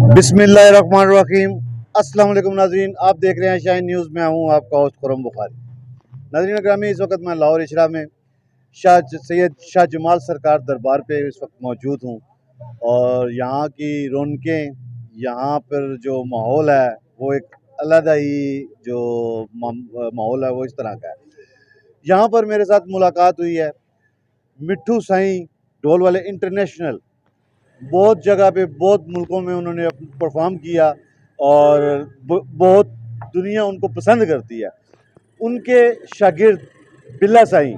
बिस्मिल्लाहिर्रहमानिर्रहीम। अस्सलाम वालेकुम नाज़रीन, आप देख रहे हैं शाइन न्यूज़। मैं हूं आपका होस्ट खुरम बुखारी। नाज़रीन ग्रामी, इस वक्त मैं लाहौर इशरा में सैयद शाह जमाल सरकार दरबार पे इस वक्त मौजूद हूं और यहाँ की रौनकें, यहाँ पर जो माहौल है वो एक अलग ही जो माहौल है वो इस तरह का है। यहाँ पर मेरे साथ मुलाकात हुई है मिट्ठू साईं ढोल वाले इंटरनेशनल। बहुत जगह पे, बहुत मुल्कों में उन्होंने परफॉर्म किया और बहुत दुनिया उनको पसंद करती है। उनके शागिर्द बिल्ला साईं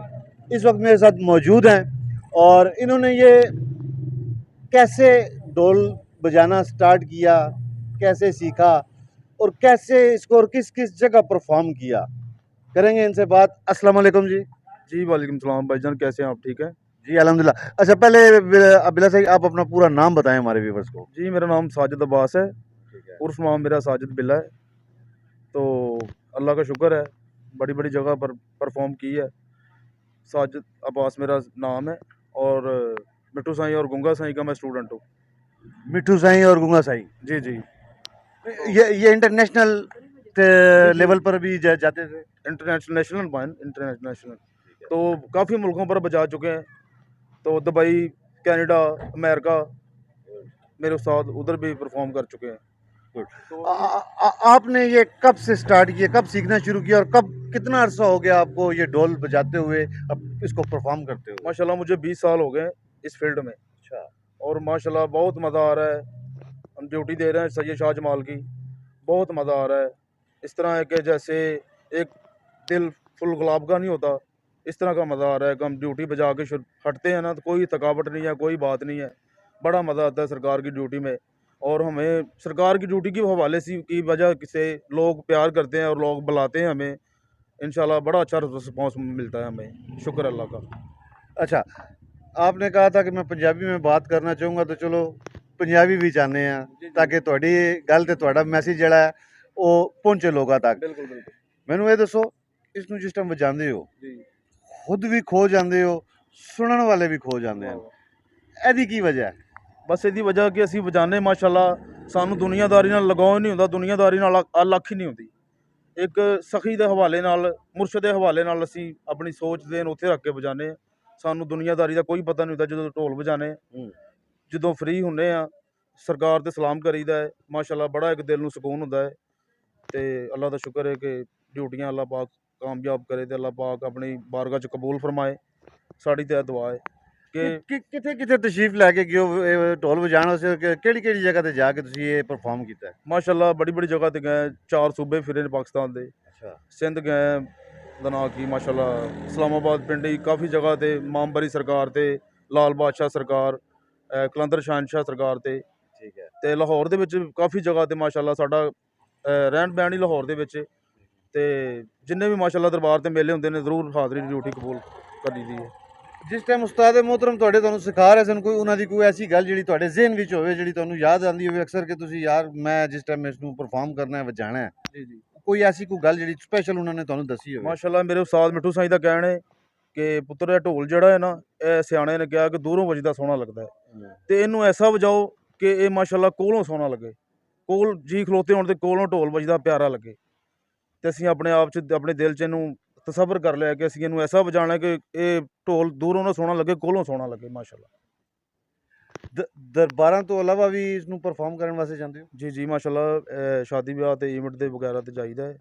इस वक्त मेरे साथ मौजूद हैं और इन्होंने ये कैसे ढोल बजाना स्टार्ट किया, कैसे सीखा और कैसे इसको और किस किस जगह परफॉर्म किया, करेंगे इनसे बात। अस्सलाम वालेकुम जी। जी वालेकुम सलाम भाईजान, कैसे हैं आप? ठीक है जी अल्हम्दुलिल्लाह। अच्छा, पहले बिल्ला साईं आप अपना पूरा नाम बताएं हमारे व्यूवर्स को। जी। मेरा नाम साजिद अब्बास है, ठीक है। उर्फ नाम मेरा साजिद बिल्ला है। तो अल्लाह का शुक्र है, बड़ी बड़ी जगह पर परफॉर्म की है। साजिद अब्बास मेरा नाम है और मिट्ठू साईं और गुंगा साईं का मैं स्टूडेंट हूँ। मिट्ठू साईं और गुंगा साईं, जी जी। ये इंटरनेशनल जी लेवल पर भी जाते थे। इंटरनेशनल तो काफ़ी मुल्कों पर बजा चुके हैं। तो दुबई, कनाडा, अमेरिका, मेरे उस्ताद उधर भी परफॉर्म कर चुके हैं। तो आपने ये कब से स्टार्ट किया, कब सीखना शुरू किया और कब, कितना अरसा हो गया आपको ये ढोल बजाते हुए, अब इसको परफॉर्म करते हुए? माशाल्लाह मुझे 20 साल हो गए इस फील्ड में। अच्छा। और माशाल्लाह बहुत मज़ा आ रहा है। हम ड्यूटी दे रहे हैं सैयद शाह जमाल की, बहुत मज़ा आ रहा है। इस तरह है कि जैसे एक दिल फुल गुलाब का नहीं होता, इस तरह का मज़ा आ रहा है कि हम ड्यूटी बजा के हटते हैं ना तो कोई थकावट नहीं है, कोई बात नहीं है। बड़ा मज़ा आता है सरकार की ड्यूटी में। और हमें सरकार की ड्यूटी के हवाले से की वजह से लोग प्यार करते हैं और लोग बुलाते हैं हमें। इंशाल्लाह बड़ा अच्छा रिस्पॉन्स मिलता है हमें, शुक्र अल्लाह का। अच्छा, आपने कहा था कि मैं पंजाबी में बात करना चाहूँगा, तो चलो पंजाबी भी चाहते हैं ताकि ਤੁਹਾਡੀ ਗੱਲ ਤੇ ਤੁਹਾਡਾ ਮੈਸੇਜ ਜਿਹੜਾ ਹੈ ਉਹ ਪਹੁੰਚੇ ਲੋਕਾਂ ਤੱਕ। बिल्कुल बिल्कुल ਮੈਨੂੰ ਇਹ ਦੱਸੋ, ਇਸ ਨੂੰ ਜਿਸ ਟਾਈਮ ਵਜਾਉਂਦੇ ਹੋ जी। ਖੁਦ ਵੀ ਖੋ ਜਾਂਦੇ ਹੋ, ਸੁਣਨ ਵਾਲੇ ਵੀ ਖੋ ਜਾਂਦੇ ਹਨ, ਇਹਦੀ ਕੀ ਵਜ੍ਹਾ ਹੈ? बस ਇਹਦੀ ਵਜ੍ਹਾ ਕਿ ਅਸੀਂ ਵਜਾਉਂਦੇ ਮਾਸ਼ਾਅੱਲਾ, ਸਾਨੂੰ ਦੁਨੀਆਦਾਰੀ ਨਾਲ ਲਗਾਓ ਹੀ ਨਹੀਂ ਹੁੰਦਾ, ਦੁਨੀਆਦਾਰੀ ਨਾਲ ਲੱਖ ਹੀ ਨਹੀਂ ਹੁੰਦੀ। ਇੱਕ ਸਖੀ ਦੇ ਹਵਾਲੇ ਨਾਲ, ਮੁਰਸ਼ਦ ਦੇ ਹਵਾਲੇ ਨਾਲ ਅਸੀਂ ਆਪਣੀ ਸੋਚ ਦੇਨ ਉੱਥੇ ਰੱਖ ਕੇ ਵਜਾਉਂਦੇ ਹਾਂ। ਸਾਨੂੰ ਦੁਨੀਆਦਾਰੀ ਦਾ ਕੋਈ ਪਤਾ ਨਹੀਂ ਹੁੰਦਾ ਜਦੋਂ ਢੋਲ ਵਜਾਉਂਦੇ। ਜਦੋਂ ਫ੍ਰੀ ਹੁੰਦੇ ਆ, ਸਰਕਾਰ ਤੇ ਸਲਾਮ ਕਰੀਦਾ ਹੈ, ਮਾਸ਼ਾਅੱਲਾ ਬੜਾ ਇੱਕ ਦਿਲ ਨੂੰ ਸਕੂਨ ਹੁੰਦਾ ਹੈ। ਤੇ ਅੱਲਾ ਦਾ ਸ਼ੁਕਰ ਹੈ ਕਿ ਡਿਊਟੀਆਂ ਅੱਲਾ ਪਾਕ ਕਾਮਯਾਬ ਕਰੇ ਤੇ ਅੱਲਾ ਪਾਕ ਆਪਣੀ ਬਾਰਗਾਹ 'ਚ ਕਬੂਲ ਫਰਮਾਏ। ਸਾਡੀ ਤਾਂ ਇਹ ਦੁਆ ਹੈ ਕਿ ਕਿੱਥੇ ਕਿੱਥੇ ਤਸ਼ਰੀਫ ਲੈ ਕੇ ਗਏ ਹੋ ਇਹ ਢੋਲ ਵਜਾਉਣ ਵਾਸਤੇ? ਕਿਹੜੀ ਕਿਹੜੀ ਜਗ੍ਹਾ ਤੇ ਜਾ ਕੇ ਤੁਸੀਂ ਇਹ ਪਰਫਾਰਮ ਕੀਤਾ ਹੈ? ਮਾਸ਼ਾਅੱਲਾ ਬੜੀ ਬੜੀ ਜਗ੍ਹਾ ਤੇ ਗਏ, 4 ਸੂਬੇ ਫਿਰੇ ਨੇ ਪਾਕਿਸਤਾਨ ਦੇ। ਅੱਛਾ। ਸਿੰਧ ਗਏ ਦਨਾ ਕੀ ਮਾਸ਼ਾਅੱਲਾ, ਇਸਲਾਮਾਬਾਦ ਪਿੰਡੀ, ਕਾਫੀ ਜਗ੍ਹਾ ਤੇ ਮਾਮਬਰੀ ਸਰਕਾਰ ਤੇ, ਲਾਲ ਬਾਦਸ਼ਾਹ ਸਰਕਾਰ, ਕਲੰਦਰ ਸ਼ਾਹਨਸ਼ਾਹ ਸਰਕਾਰ ਤੇ। ਠੀਕ ਹੈ। ਤੇ ਲਾਹੌਰ ਦੇ ਵਿੱਚ ਕਾਫੀ ਜਗ੍ਹਾ ਤੇ ਮਾਸ਼ਾਅੱਲਾ ਸਾਡਾ ਰਹਿਣ ਬਹਿਣ ਹੀ ਲਾਹੌਰ ਦੇ ਵਿੱਚ। ਤੇ ਜਿੰਨੇ ਵੀ ਮਾਸ਼ਾਅੱਲਾ ਦਰਬਾਰ ਤੇ ਮੇਲੇ ਹੁੰਦੇ ਨੇ ਜ਼ਰੂਰ ਹਾਜ਼ਰੀ ਡਿਊਟੀ ਕਬੂਲ ਕਰੀ ਦੀ ਹੈ। ਜਿਸ ਟਾਈਮ ਉਸਤਾਦ मोहतरम ਤੁਹਾਨੂੰ ਸਿਖਾ ਰਹੇ ਸਨ, ਕੋਈ ਉਹਨਾਂ ਦੀ ਕੋਈ ਐਸੀ ਗੱਲ ਜਿਹੜੀ ਤੁਹਾਡੇ ਜ਼ਿਹਨ ਵਿੱਚ ਹੋਵੇ, ਜਿਹੜੀ ਤੁਹਾਨੂੰ ਯਾਦ ਆਉਂਦੀ ਹੋਵੇ ਅਕਸਰ ਕਿ ਤੁਸੀਂ ਯਾਰ ਮੈਂ ਜਿਸ ਟਾਈਮ ਇਸ ਨੂੰ ਪਰਫਾਰਮ ਕਰਨਾ ਹੈ, ਵਜਾਣਾ ਹੈ, ਜੀ ਜੀ। ਕੋਈ ਐਸੀ ਕੋਈ ਗੱਲ ਜਿਹੜੀ ਸਪੈਸ਼ਲ ਉਹਨਾਂ ਨੇ ਤੁਹਾਨੂੰ ਦੱਸੀ ਹੋਵੇ? ਮਾਸ਼ਾਅੱਲਾ ਮੇਰੇ ਉਸਤਾਦ ਮਿੱਠੂ ਸਾਈਂ ਦਾ ਕਹਿਣਾ ਹੈ ਕਿ ਪੁੱਤਰ ਇਹ ਢੋਲ ਜਿਹੜਾ ਹੈ ਨਾ, ਇਹ ਸਿਆਣੇ ਨੇ ਕਿਹਾ ਕਿ ਦੂਰੋਂ ਵੱਜਦਾ ਸੋਹਣਾ ਲੱਗਦਾ ਹੈ ਤੇ ਇਹਨੂੰ ਐਸਾ ਵਜਾਓ ਕਿ ਇਹ ਮਾਸ਼ਾਅੱਲਾ ਕੋਲੋਂ ਸੋਹਣਾ ਲੱਗੇ। ਕੋਲ ਜੀ ਖਲੋਤੇ ਹੋਣ ਤੇ ਕੋਲੋਂ ਢੋਲ ਵੱਜਦਾ ਪਿਆਰਾ ਲੱਗੇ। ਤੇ ਅਸੀਂ ਆਪਣੇ ਆਪ 'ਚ, ਆਪਣੇ ਦਿਲ 'ਚ ਇਹਨੂੰ ਤਸੱਵਰ ਕਰ ਲਿਆ ਕਿ ਅਸੀਂ ਇਹਨੂੰ ਐਸਾ ਵਜਾਉਣਾ ਕਿ ਇਹ ਢੋਲ ਦੂਰੋਂ ਨਾ ਸੋਹਣਾ ਲੱਗੇ, ਕੋਲੋਂ ਸੋਹਣਾ ਲੱਗੇ ਮਾਸ਼ਾਅੱਲਾ। ਦਰਬਾਰਾਂ ਤੋਂ ਇਲਾਵਾ ਵੀ ਇਸ ਨੂੰ ਪਰਫਾਰਮ ਕਰਨ ਵਾਸਤੇ ਜਾਂਦੇ ਹੋ? ਜੀ ਜੀ ਮਾਸ਼ਾਅੱਲਾ, ਸ਼ਾਦੀ ਵਿਆਹ ਤੇ ਇਵੈਂਟ ਦੇ ਵਗੈਰਾ ਤੇ ਜਾਈਦਾ ਹੈ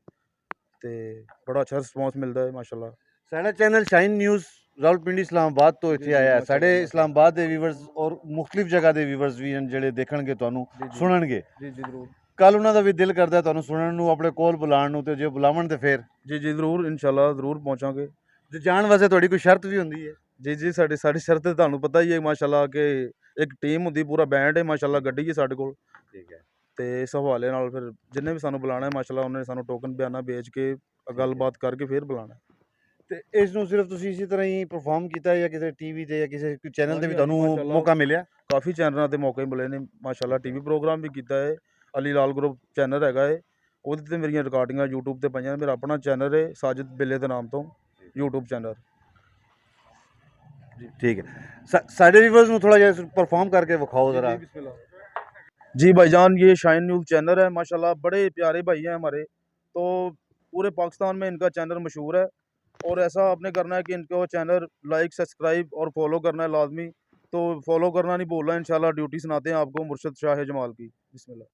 ਤੇ ਬੜਾ ਅੱਛਾ ਰਿਸਪੌਂਸ ਮਿਲਦਾ ਹੈ ਮਾਸ਼ਾਅੱਲਾ। ਸਾਡਾ channel shine news Rawalpindi Islamabad ਤੋਂ ਇੱਥੇ ਆਇਆ ਹੈ। ਸਾਡੇ ਇਸਲਾਮਾਬਾਦ ਦੇ ਵੀਵਰਸ ਔਰ ਮੁਖਤਲਿਫ ਜਗ੍ਹਾ ਦੇ ਵੀਵਰਸ ਵੀ ਹਨ ਜਿਹੜੇ ਦੇਖਣਗੇ, ਤੁਹਾਨੂੰ ਸੁਣਨਗੇ। ਜੀ ਜੀ ਜ਼ਰੂਰ। ਕੱਲ ਉਹਨਾਂ ਦਾ ਵੀ ਦਿਲ ਕਰਦਾ ਤੁਹਾਨੂੰ ਸੁਣਨ ਨੂੰ, ਆਪਣੇ ਕੋਲ ਬੁਲਾਉਣ ਨੂੰ, ਤੇ ਜੇ ਬੁਲਾਵਣ ਤੇ ਫਿਰ ਜੀ ਜੀ ਜ਼ਰੂਰ, ਇਨਸ਼ਾਅੱਲਾ ਜ਼ਰੂਰ ਪਹੁੰਚਾਂਗੇ। ਜੇ ਜਾਣ ਵਾਸਤੇ ਤੁਹਾਡੀ ਕੋਈ ਸ਼ਰਤ ਵੀ ਹੁੰਦੀ ਹੈ? ਜੀ ਜੀ, ਸਾਡੀ ਸ਼ਰਤ ਤਾਂ ਤੁਹਾਨੂੰ ਪਤਾ ਹੀ ਹੈ ਮਾਸ਼ਾਅੱਲਾ ਕਿ ਇੱਕ ਟੀਮ ਹੁੰਦੀ, ਪੂਰਾ ਬੈਂਡ ਹੈ ਮਾਸ਼ਾਅੱਲਾ, ਗੱਡੀ ਹੈ ਸਾਡੇ ਕੋਲ। ਠੀਕ ਹੈ। ਤੇ ਇਸ ਹਵਾਲੇ ਨਾਲ ਫਿਰ ਜਿੰਨੇ ਵੀ ਸਾਨੂੰ ਬੁਲਾਣਾ ਹੈ ਮਾਸ਼ਾਅੱਲਾ, ਉਹਨਾਂ ਨੇ ਸਾਨੂੰ ਟੋਕਨ ਬਿਆਨਾ ਵੇਚ ਕੇ ਗੱਲਬਾਤ ਕਰਕੇ ਫਿਰ ਬੁਲਾਣਾ। ਤੇ ਇਸ ਨੂੰ ਸਿਰਫ ਤੁਸੀਂ ਇਸੇ ਤਰ੍ਹਾਂ ਹੀ ਪਰਫਾਰਮ ਕੀਤਾ ਜਾਂ ਕਿਸੇ ਟੀਵੀ ਤੇ ਜਾਂ ਕਿਸੇ ਚੈਨਲ ਤੇ ਵੀ ਤੁਹਾਨੂੰ ਮੌਕਾ ਮਿਲਿਆ? ਕਾਫੀ ਚੈਨਲਾਂ ਤੇ ਮੌਕੇ ਮਿਲੇ ਨੇ ਮਾਸ਼ਾਅੱਲਾ। ਟੀਵੀ ਪ੍ਰੋਗਰਾਮ ਵੀ ਕੀਤਾ ਹੈ, ਅਲੀ ਲਾਲ ਗਰੁੱਪ ਚੈਨਲ ਹੈਗਾ ਹੈ, ਉਹਦੇ ਤੇ ਮੇਰੀਆਂ ਰਿਕਾਰਡਿੰਗਾਂ YouTube ਤੇ ਪਈਆਂ ਨੇ। ਮੇਰਾ ਆਪਣਾ ਚੈਨਲ ਹੈ ਸਾਜਿਦ ਬਿੱਲੇ ਦੇ ਨਾਮ ਤੋਂ, YouTube ਚੈਨਲ। ਜੀ ਠੀਕ ਹੈ। ਸਾਡੇ ਵੀਵਰਸ ਨੂੰ ਥੋੜਾ ਜਿਹਾ ਪਰਫਾਰਮ ਕਰਕੇ ਵਿਖਾਓ ਜ਼ਰਾ। जी भाईजान, ये शाइन न्यूज़ चैनल है माशाल्लाह, बड़े प्यारे भाई हैं हमारे। तो पूरे पाकिस्तान में इनका चैनल मशहूर है और ऐसा आपने करना है कि इनको चैनल लाइक, सब्सक्राइब और फॉलो करना है लाजमी। तो फॉलो करना नहीं भूलना। इंशाल्लाह ड्यूटी सुनाते हैं आपको मुर्शद शाह जमाल की। बिस्मिल्लाह।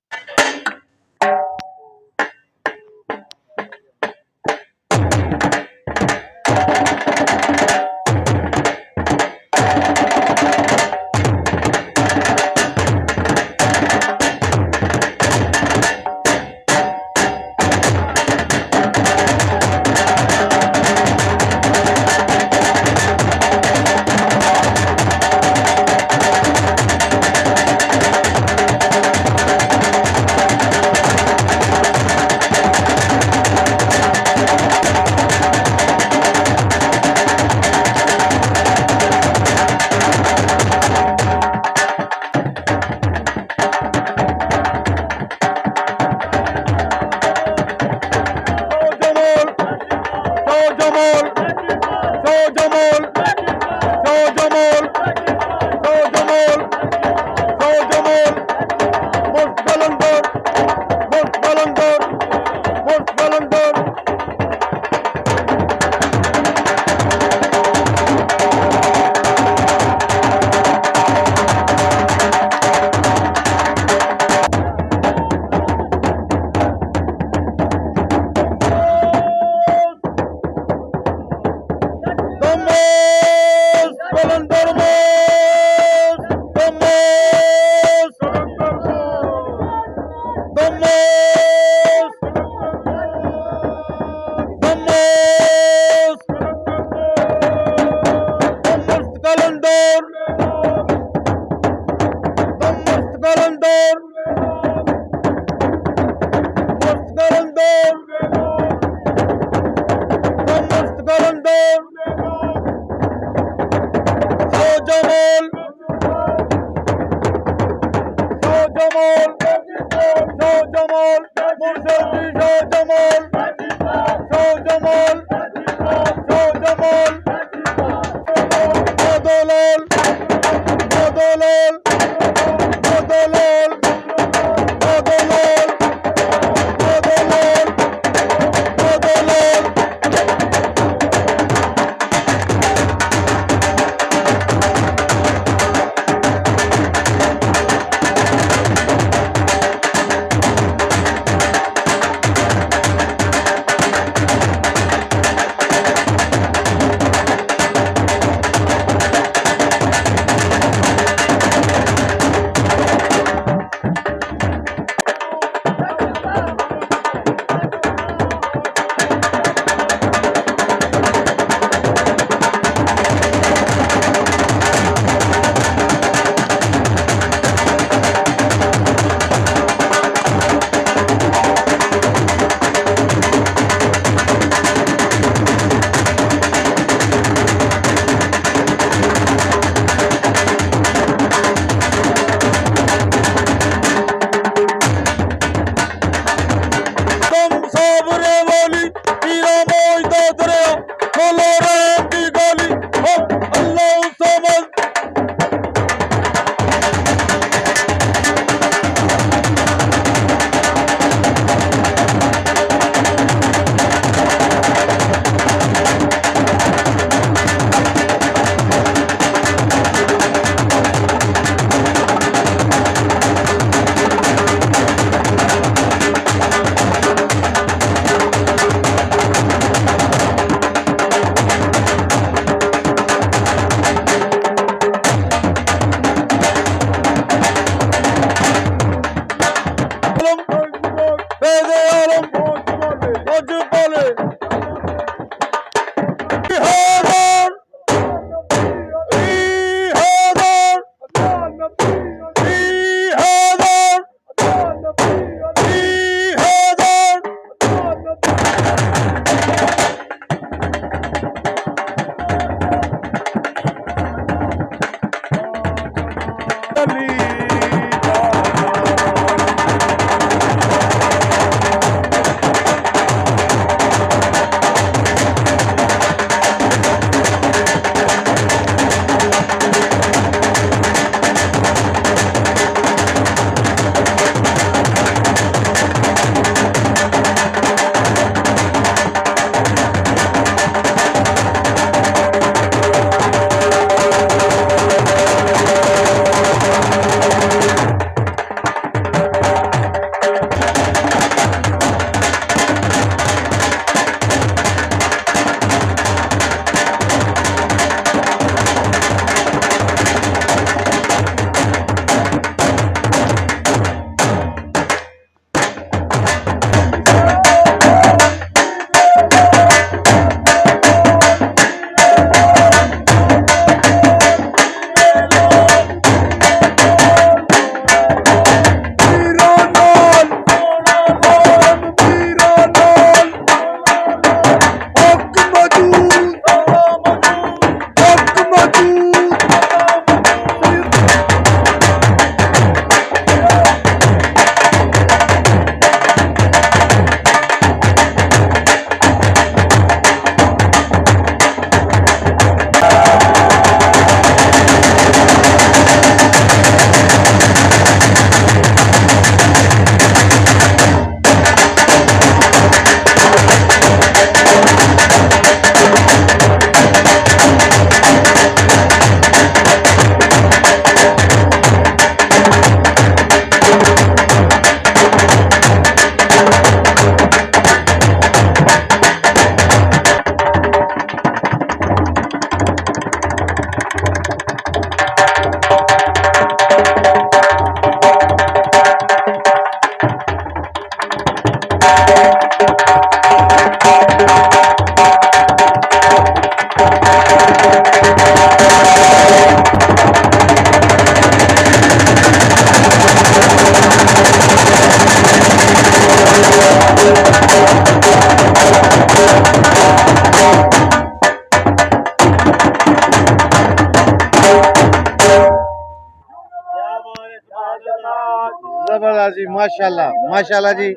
जबरदस्त जी, माशाल्लाह माशाल्लाह जी,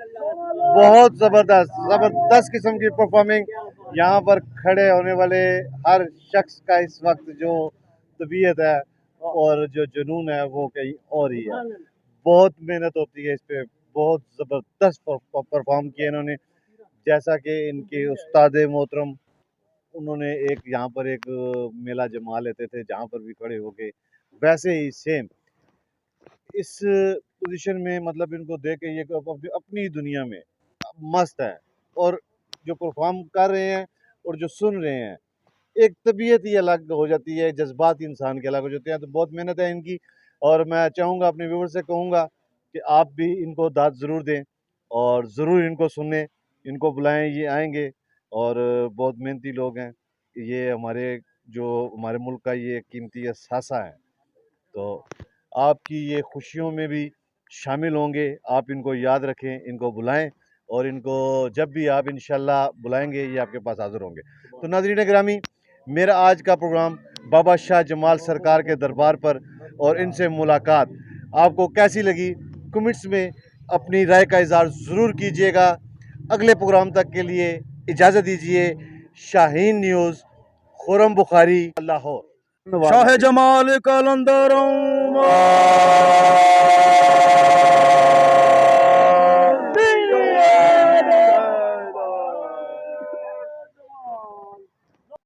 बहुत जबरदस्त किस्म की परफॉर्मिंग। यहाँ पर खड़े होने वाले हर शख्स का इस वक्त जो तबीयत है और जो जुनून है वो कहीं और ही है। बहुत मेहनत होती है इस पे, बहुत ज़बरदस्त परफॉर्म किया इन्होंने। जैसा कि इनके उस्ताद मोहतरम, उन्होंने एक यहाँ पर एक मेला जमा लेते थे जहाँ पर भी खड़े होके, वैसे ही सेम इस पोजीशन में, मतलब इनको देख के ये अपनी दुनिया में मस्त है। और जो परफॉर्म कर रहे हैं और जो सुन रहे हैं, एक तबीयत ही अलग हो जाती है, जज्बात इंसान के अलग हो जाते हैं। तो बहुत मेहनत है इनकी, और मैं चाहूँगा, अपने व्यूवर से कहूँगा कि आप भी इनको दाद ज़रूर दें और ज़रूर इनको सुनें, इनको बुलाएं, ये आएंगे। और बहुत मेहनती लोग हैं ये, हमारे जो हमारे मुल्क का ये कीमती असासा है। तो आपकी ये खुशियों में भी शामिल होंगे। आप इनको याद रखें, इनको बुलाएं, और इनको जब भी आप इंशाल्लाह बुलाएंगे ये आपके पास हाज़िर होंगे। तो नाज़रीन गिरामी, मेरा आज का प्रोग्राम बाबा शाह जमाल सरकार के दरबार पर और इनसे मुलाकात आपको कैसी लगी, कमेंट्स में अपनी राय का इज़हार ज़रूर कीजिएगा। अगले प्रोग्राम तक के लिए इजाज़त दीजिए। शाहीन न्यूज़, खुरम बुखारी, लाहौर। शाह जमाल कलंदरों